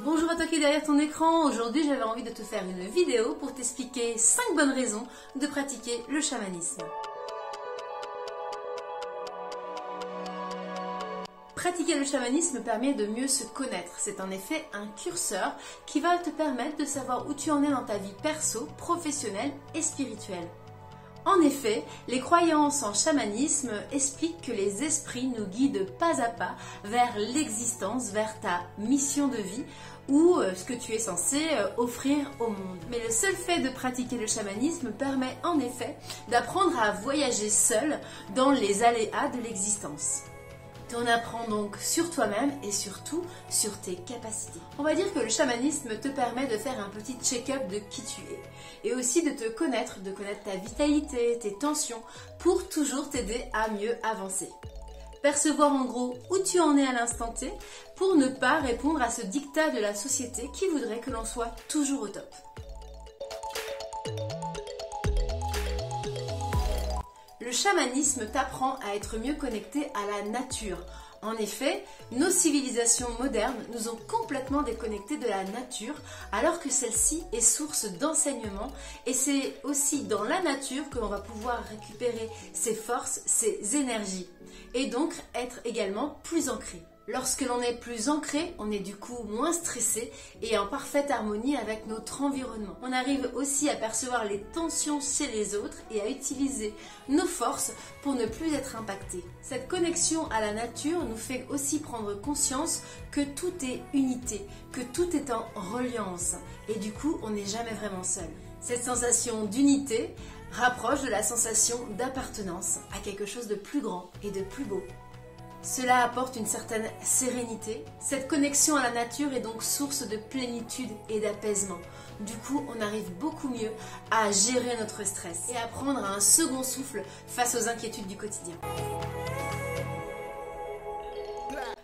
Bonjour à toi qui es derrière ton écran. Aujourd'hui j'avais envie de te faire une vidéo pour t'expliquer 5 bonnes raisons de pratiquer le chamanisme. Pratiquer le chamanisme permet de mieux se connaître. C'est en effet un curseur qui va te permettre de savoir où tu en es dans ta vie perso, professionnelle et spirituelle. En effet, les croyances en chamanisme expliquent que les esprits nous guident pas à pas vers l'existence, vers ta mission de vie ou ce que tu es censé offrir au monde. Mais le seul fait de pratiquer le chamanisme permet en effet d'apprendre à voyager seul dans les aléas de l'existence. Tu en apprends donc sur toi-même et surtout sur tes capacités. On va dire que le chamanisme te permet de faire un petit check-up de qui tu es et aussi de te connaître, de connaître ta vitalité, tes tensions pour toujours t'aider à mieux avancer. Percevoir en gros où tu en es à l'instant T pour ne pas répondre à ce diktat de la société qui voudrait que l'on soit toujours au top. Le chamanisme t'apprend à être mieux connecté à la nature. En effet, nos civilisations modernes nous ont complètement déconnectés de la nature alors que celle-ci est source d'enseignement et c'est aussi dans la nature que l'on va pouvoir récupérer ses forces, ses énergies et donc être également plus ancré. Lorsque l'on est plus ancré, on est du coup moins stressé et en parfaite harmonie avec notre environnement. On arrive aussi à percevoir les tensions chez les autres et à utiliser nos forces pour ne plus être impacté. Cette connexion à la nature nous fait aussi prendre conscience que tout est unité, que tout est en reliance et du coup on n'est jamais vraiment seul. Cette sensation d'unité rapproche de la sensation d'appartenance à quelque chose de plus grand et de plus beau. Cela apporte une certaine sérénité. Cette connexion à la nature est donc source de plénitude et d'apaisement. Du coup, on arrive beaucoup mieux à gérer notre stress et à prendre un second souffle face aux inquiétudes du quotidien.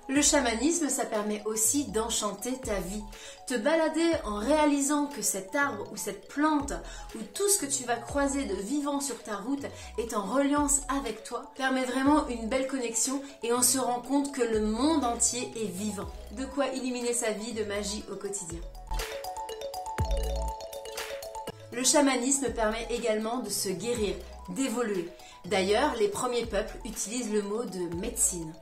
Le chamanisme, ça permet aussi d'enchanter ta vie. Te balader en réalisant que cet arbre ou cette plante ou tout ce que tu vas croiser de vivant sur ta route est en reliance avec toi permet vraiment une belle connexion et on se rend compte que le monde entier est vivant. De quoi illuminer sa vie de magie au quotidien. Le chamanisme permet également de se guérir, d'évoluer. D'ailleurs, les premiers peuples utilisent le mot de médecine.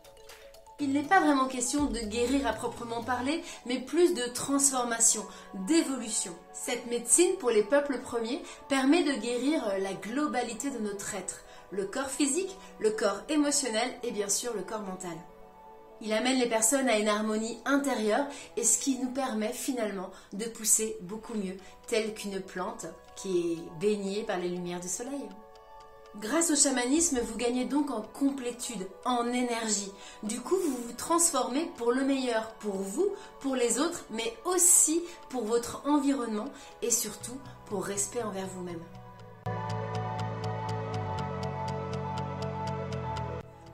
Il n'est pas vraiment question de guérir à proprement parler, mais plus de transformation, d'évolution. Cette médecine, pour les peuples premiers, permet de guérir la globalité de notre être, le corps physique, le corps émotionnel et bien sûr le corps mental. Il amène les personnes à une harmonie intérieure et ce qui nous permet finalement de pousser beaucoup mieux, telle qu'une plante qui est baignée par les lumières du soleil. Grâce au chamanisme, vous gagnez donc en complétude, en énergie. Du coup, vous vous transformez pour le meilleur, pour vous, pour les autres, mais aussi pour votre environnement et surtout pour respect envers vous-même.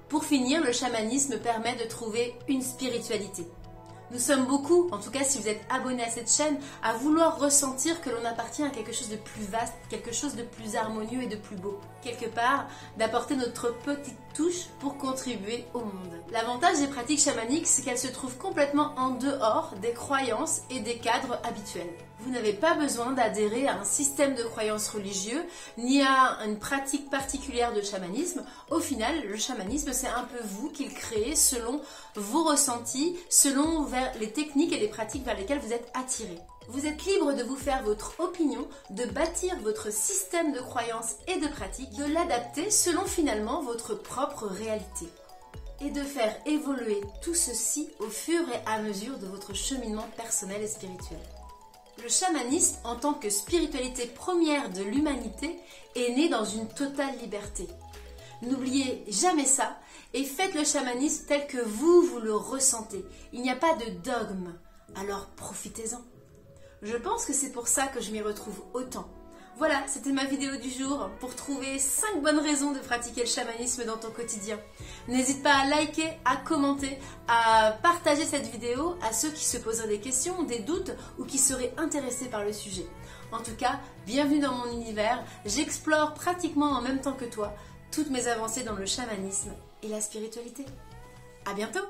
Pour finir, le chamanisme permet de trouver une spiritualité. Nous sommes beaucoup, en tout cas si vous êtes abonné à cette chaîne, à vouloir ressentir que l'on appartient à quelque chose de plus vaste, quelque chose de plus harmonieux et de plus beau. Quelque part, d'apporter notre petite touche pour contribuer au monde. L'avantage des pratiques chamaniques, c'est qu'elles se trouvent complètement en dehors des croyances et des cadres habituels. Vous n'avez pas besoin d'adhérer à un système de croyances religieux, ni à une pratique particulière de chamanisme. Au final, le chamanisme, c'est un peu vous qui le créez selon vos ressentis, selon les techniques et les pratiques vers lesquelles vous êtes attiré. Vous êtes libre de vous faire votre opinion, de bâtir votre système de croyances et de pratiques, de l'adapter selon finalement votre propre réalité. Et de faire évoluer tout ceci au fur et à mesure de votre cheminement personnel et spirituel. Le chamanisme, en tant que spiritualité première de l'humanité, est né dans une totale liberté. N'oubliez jamais ça et faites le chamanisme tel que vous le ressentez. Il n'y a pas de dogme, alors profitez-en. Je pense que c'est pour ça que je m'y retrouve autant. Voilà, c'était ma vidéo du jour pour trouver 5 bonnes raisons de pratiquer le chamanisme dans ton quotidien. N'hésite pas à liker, à commenter, à partager cette vidéo à ceux qui se poseraient des questions, des doutes ou qui seraient intéressés par le sujet. En tout cas, bienvenue dans mon univers, j'explore pratiquement en même temps que toi toutes mes avancées dans le chamanisme et la spiritualité. À bientôt!